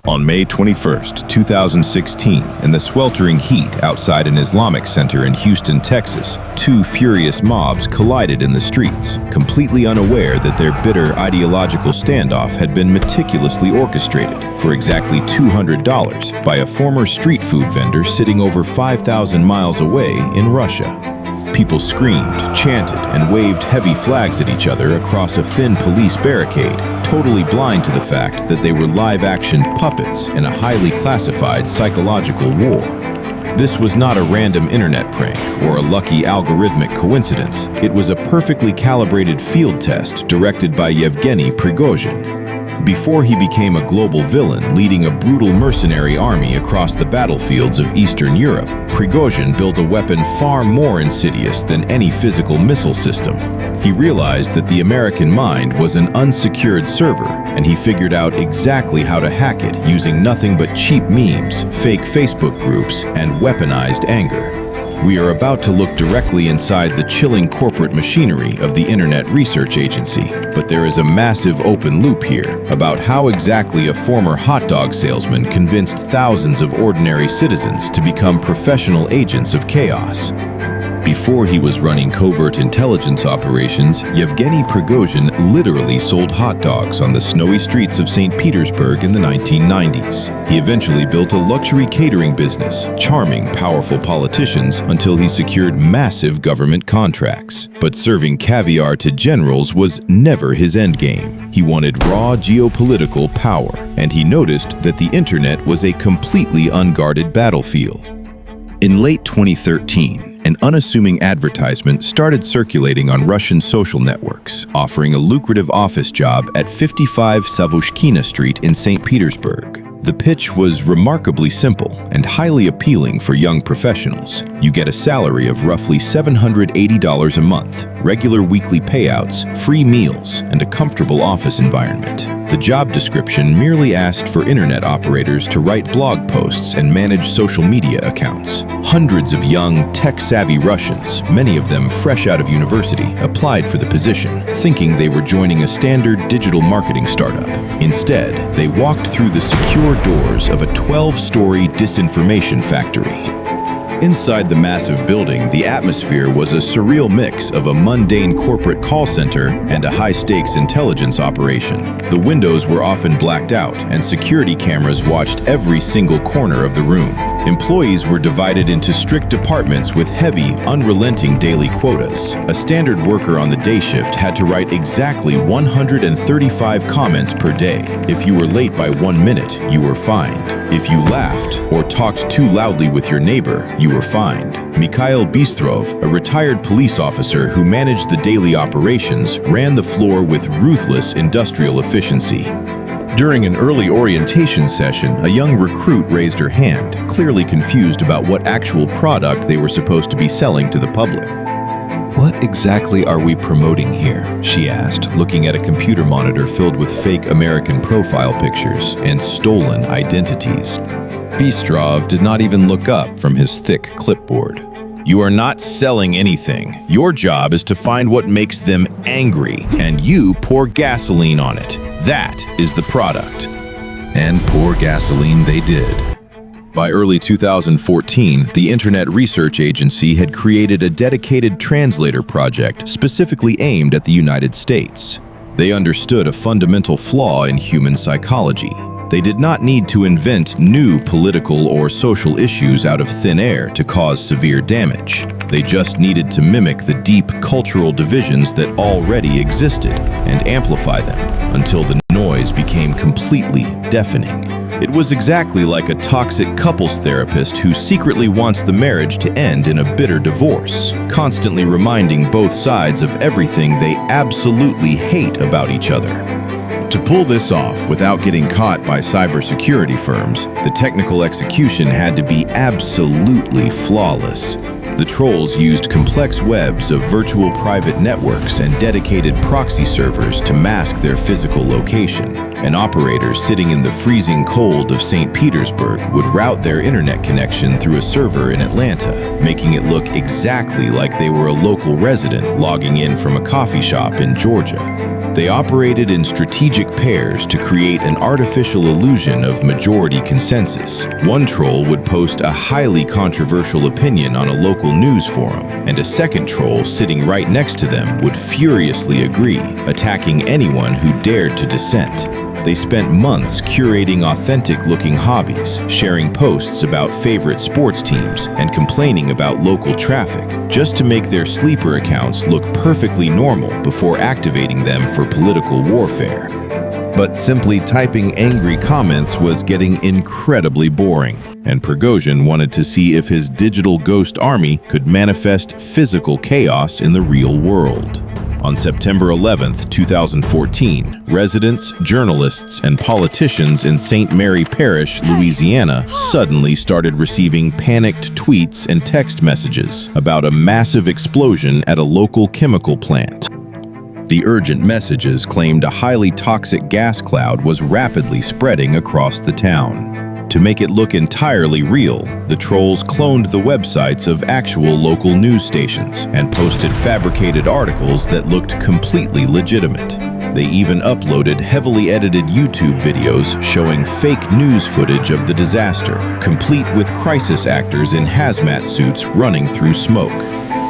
On May 21, 2016, in the sweltering heat outside an Islamic center in Houston, Texas, two furious mobs collided in the streets, completely unaware that their bitter ideological standoff had been meticulously orchestrated for exactly $200 by a former street food vendor sitting over 5,000 miles away in Russia. People screamed, chanted, and waved heavy flags at each other across a thin police barricade, totally blind to the fact that they were live-action puppets in a highly classified psychological war. This was not a random internet prank or a lucky algorithmic coincidence. It was a perfectly calibrated field test directed by Yevgeny Prigozhin. Before he became a global villain leading a brutal mercenary army across the battlefields of Eastern Europe, Prigozhin built a weapon far more insidious than any physical missile system. He realized that the American mind was an unsecured server, and he figured out exactly how to hack it using nothing but cheap memes, fake Facebook groups, and weaponized anger. We are about to look directly inside the chilling corporate machinery of the Internet Research Agency, but there is a massive open loop here about how exactly a former hot dog salesman convinced thousands of ordinary citizens to become professional agents of chaos. Before he was running covert intelligence operations, Yevgeny Prigozhin literally sold hot dogs on the snowy streets of St. Petersburg in the 1990s. He eventually built a luxury catering business, charming powerful politicians until he secured massive government contracts. But serving caviar to generals was never his endgame. He wanted raw geopolitical power, and he noticed that the internet was a completely unguarded battlefield. In late 2013, an unassuming advertisement started circulating on Russian social networks, offering a lucrative office job at 55 Savushkina Street in St. Petersburg. The pitch was remarkably simple and highly appealing for young professionals. You get a salary of roughly $780 a month, regular weekly payouts, free meals, and a comfortable office environment. The job description merely asked for internet operators to write blog posts and manage social media accounts. Hundreds of young, tech-savvy Russians, many of them fresh out of university, applied for the position, thinking they were joining a standard digital marketing startup. Instead, they walked through the secure doors of a 12-story disinformation factory. Inside the massive building, the atmosphere was a surreal mix of a mundane corporate call center and a high-stakes intelligence operation. The windows were often blacked out, and security cameras watched every single corner of the room. Employees were divided into strict departments with heavy, unrelenting daily quotas. A standard worker on the day shift had to write exactly 135 comments per day. If you were late by 1 minute, you were fined. If you laughed or talked too loudly with your neighbor, you were fined. Mikhail Bystrov, a retired police officer who managed the daily operations, ran the floor with ruthless industrial efficiency. During an early orientation session, a young recruit raised her hand, clearly confused about what actual product they were supposed to be selling to the public. "What exactly are we promoting here?" she asked, looking at a computer monitor filled with fake American profile pictures and stolen identities. Bystrov did not even look up from his thick clipboard. "You are not selling anything. Your job is to find what makes them angry, and you pour gasoline on it. That is the product." And pour gasoline they did. By early 2014, the Internet Research Agency had created a dedicated translator project specifically aimed at the United States. They understood a fundamental flaw in human psychology. They did not need to invent new political or social issues out of thin air to cause severe damage. They just needed to mimic the deep cultural divisions that already existed and amplify them until the noise became completely deafening. It was exactly like a toxic couples therapist who secretly wants the marriage to end in a bitter divorce, constantly reminding both sides of everything they absolutely hate about each other. To pull this off without getting caught by cybersecurity firms, the technical execution had to be absolutely flawless. The trolls used complex webs of virtual private networks and dedicated proxy servers to mask their physical location. An operator sitting in the freezing cold of St. Petersburg would route their internet connection through a server in Atlanta, making it look exactly like they were a local resident logging in from a coffee shop in Georgia. They operated in strategic pairs to create an artificial illusion of majority consensus. One troll would post a highly controversial opinion on a local news forum, and a second troll sitting right next to them would furiously agree, attacking anyone who dared to dissent. They spent months curating authentic-looking hobbies, sharing posts about favorite sports teams, and complaining about local traffic, just to make their sleeper accounts look perfectly normal before activating them for political warfare. But simply typing angry comments was getting incredibly boring, and Prigozhin wanted to see if his digital ghost army could manifest physical chaos in the real world. On September 11, 2014, residents, journalists, and politicians in St. Mary Parish, Louisiana, suddenly started receiving panicked tweets and text messages about a massive explosion at a local chemical plant. The urgent messages claimed a highly toxic gas cloud was rapidly spreading across the town. To make it look entirely real, the trolls cloned the websites of actual local news stations and posted fabricated articles that looked completely legitimate. They even uploaded heavily edited YouTube videos showing fake news footage of the disaster, complete with crisis actors in hazmat suits running through smoke.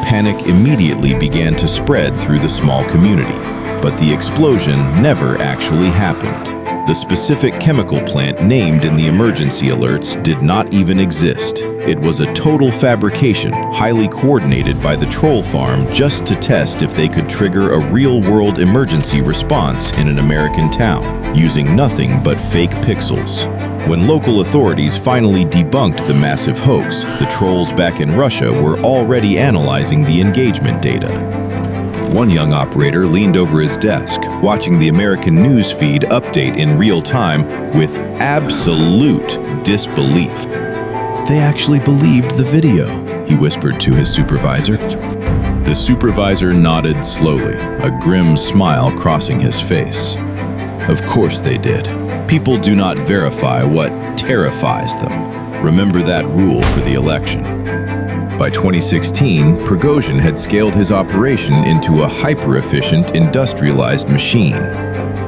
Panic immediately began to spread through the small community, but the explosion never actually happened. The specific chemical plant named in the emergency alerts did not even exist. It was a total fabrication, highly coordinated by the troll farm just to test if they could trigger a real-world emergency response in an American town, using nothing but fake pixels. When local authorities finally debunked the massive hoax, the trolls back in Russia were already analyzing the engagement data. One young operator leaned over his desk, watching the American news feed update in real time with absolute disbelief. "They actually believed the video," he whispered to his supervisor. The supervisor nodded slowly, a grim smile crossing his face. Of course they did. People do not verify what terrifies them. Remember that rule for the election. By 2016, Prigozhin had scaled his operation into a hyper-efficient, industrialized machine.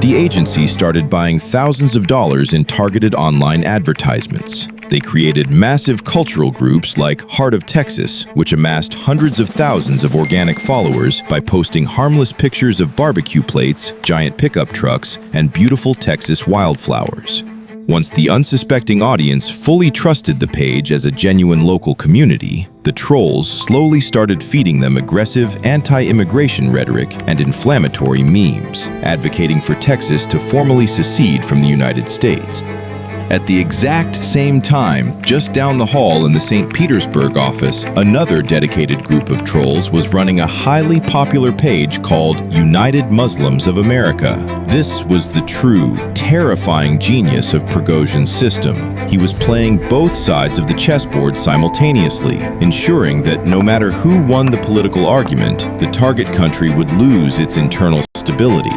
The agency started buying thousands of dollars in targeted online advertisements. They created massive cultural groups like Heart of Texas, which amassed hundreds of thousands of organic followers by posting harmless pictures of barbecue plates, giant pickup trucks, and beautiful Texas wildflowers. Once the unsuspecting audience fully trusted the page as a genuine local community, the trolls slowly started feeding them aggressive anti-immigration rhetoric and inflammatory memes, advocating for Texas to formally secede from the United States. At the exact same time, just down the hall in the St. Petersburg office, another dedicated group of trolls was running a highly popular page called United Muslims of America. This was the true, terrifying genius of Prigozhin's system. He was playing both sides of the chessboard simultaneously, ensuring that no matter who won the political argument, the target country would lose its internal stability.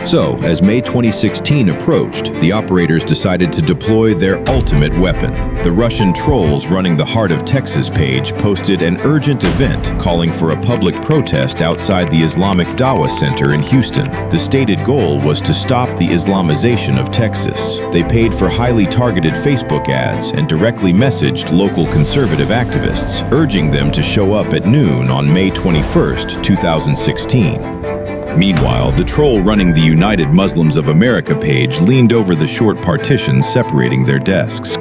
So, as May 2016 approached, the operators decided to deploy their ultimate weapon. The Russian trolls running the Heart of Texas page posted an urgent event calling for a public protest outside the Islamic Dawah Center in Houston. The stated goal was to stop the Islamization of Texas. They paid for highly targeted Facebook ads and directly messaged local conservative activists, urging them to show up at noon on May 21, 2016. Meanwhile, the troll running the United Muslims of America page leaned over the short partition separating their desks.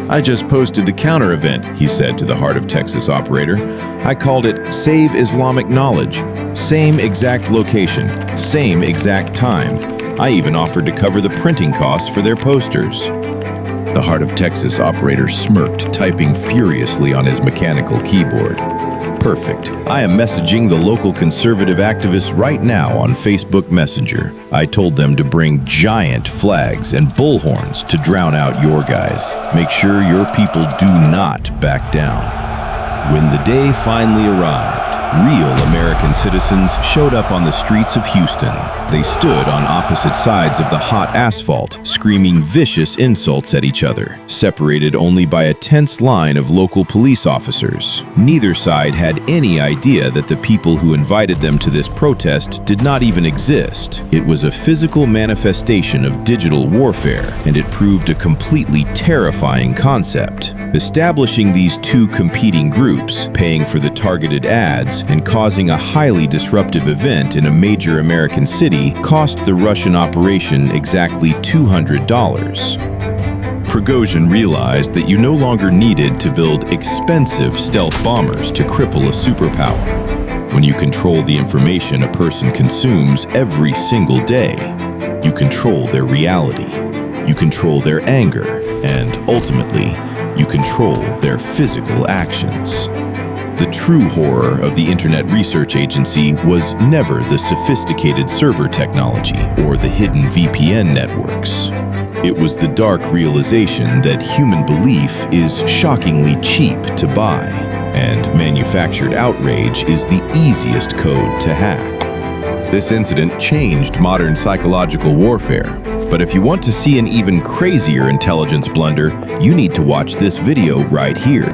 "I just posted the counter event," he said to the Heart of Texas operator. "I called it Save Islamic Knowledge. Same exact location, same exact time. I even offered to cover the printing costs for their posters." The Heart of Texas operator smirked, typing furiously on his mechanical keyboard. "Perfect. I am messaging the local conservative activists right now on Facebook Messenger. I told them to bring giant flags and bullhorns to drown out your guys. Make sure your people do not back down." When the day finally arrived, Real American citizens showed up on the streets of Houston. They stood on opposite sides of the hot asphalt, screaming vicious insults at each other, separated only by a tense line of local police officers. Neither side had any idea that the people who invited them to this protest did not even exist. It was a physical manifestation of digital warfare, and it proved a completely terrifying concept. Establishing these two competing groups, paying for the targeted ads, and causing a highly disruptive event in a major American city cost the Russian operation exactly $200. Prigozhin realized that you no longer needed to build expensive stealth bombers to cripple a superpower. When you control the information a person consumes every single day, you control their reality, you control their anger, and ultimately, you control their physical actions. The true horror of the Internet Research Agency was never the sophisticated server technology or the hidden VPN networks. It was the dark realization that human belief is shockingly cheap to buy, and manufactured outrage is the easiest code to hack. This incident changed modern psychological warfare. But if you want to see an even crazier intelligence blunder, you need to watch this video right here.